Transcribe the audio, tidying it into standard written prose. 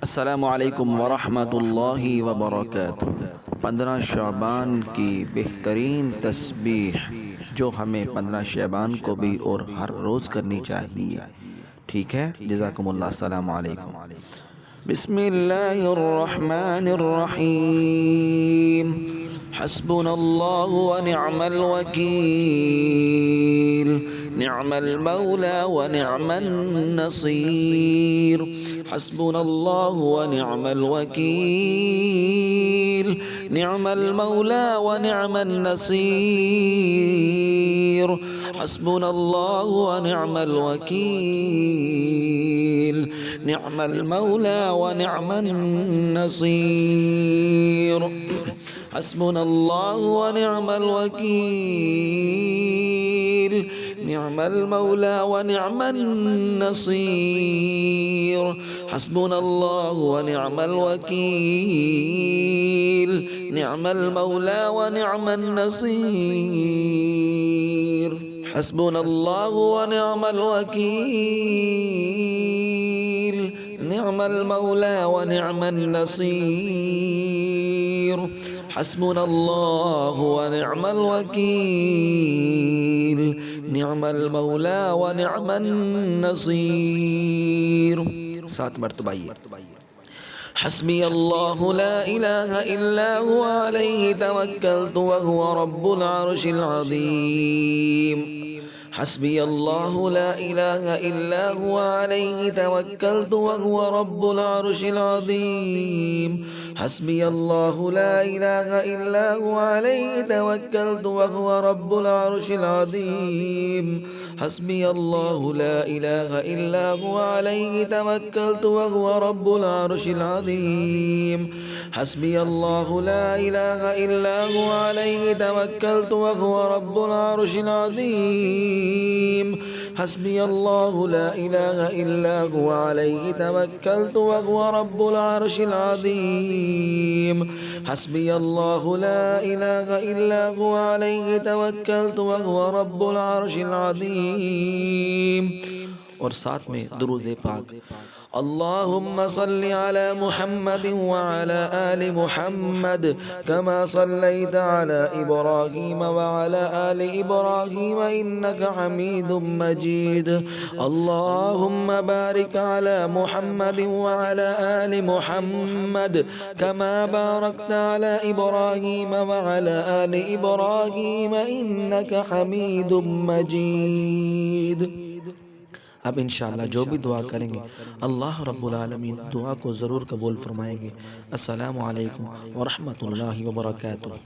अस्सलामु अलैकुम वरहमतुल्लाहि वबरकातुहू। 15 शाबान की बेहतरीन तस्बीह जो हमें 15 शाबान को भी और हर रोज़ करनी चाहिए। ठीक है, जज़ाकुमुल्लाह। अस्सलामु अलैकुम। बिस्मिल्लाहिर्रहमानिर्रहीम। हस्बुनल्लाहु व निअमल वकील, निअमल मौला व निअमन नसीर। हस्बुनल्लाहु व निअमल वकील, निअमल मौला व निअमन नसीर। हस्बुनल्लाहु व निअमल वकील, निअमल मौला व निअमन नसीर। हस्बुनल्लाहु व निअमल वकील, निअमल मौला व निअमन नसीर। हस्बुनल्लाहु व निअमल वकील, निअमल मौला व निअमन नसीर। हस्बुनल्लाहु व निअमल वकील, निअमल मौला व निअमन नसीर। हस्बुनल्लाहु व निअमल वकील, निअमल मौला व निअमन नसीर। 7 मरतबा ये हस्बी अल्लाहु ला इलाहा इल्ला हुवा अलैहि तवक्कलतु व हुवा रब्बुल अर्शिल अज़ीम। हस्बी अल्लाहु ला इलाहा इल्ला हुवा अलैहि तवक्कलतु व हुवा रब्बुल अर्शिल अज़ीम। हस्बी अल्लाहु ला इलाहा इल्ला हुवा अलैहि तवक्कलतु व हुवा रब्बुल अर्शिल अज़ीम। हस्बी अल्लाहु ला इलाहा इल्ला हुवा अलैहि तवक्कलतु व हुवा रब्बुल अर्शिल अज़ीम। हस्बी अल्लाहु ला इलाहा इल्ला हुवा अलैहि तवक्कलतु व हुवा रब्बुल अर्शिल अज़ीम। हस्बी अल्लाहु ला इलाहा इल्ला हुवा अलैहि तवक्कलतु व हुवा रब्बुल अर्शिल अज़ीम। हस्बी अल्लाहु ला इलाहा इल्ला हुवा अलैहि तवक्कलतु व हुवा रब्बुल अर्शिल अज़ीम। और साथ में दुरूद पाक। अल्लाहुम्मा सल्लि अला मुहम्मद व अला आलि मुहम्मद कमा सल्लैता अला इब्राहीम व अला आलि इब्राहीम इन्नका हमीदुम मजीद। अल्लाहुम्मा बारिक अला मुहम्मद व अला आलि मुहम्मद कमा बारकता अला इब्राहीम व अला आलि इब्राहीम इन्नका हमीदुम मजीद। अब इंशाअल्लाह जो भी दुआ करेंगे अल्लाह रब्बुल आलमीन दुआ को ज़रूर कबूल फरमाएंगे। अस्सलामु अलैकुम व रहमतुल्लाहि व बरकातुहू।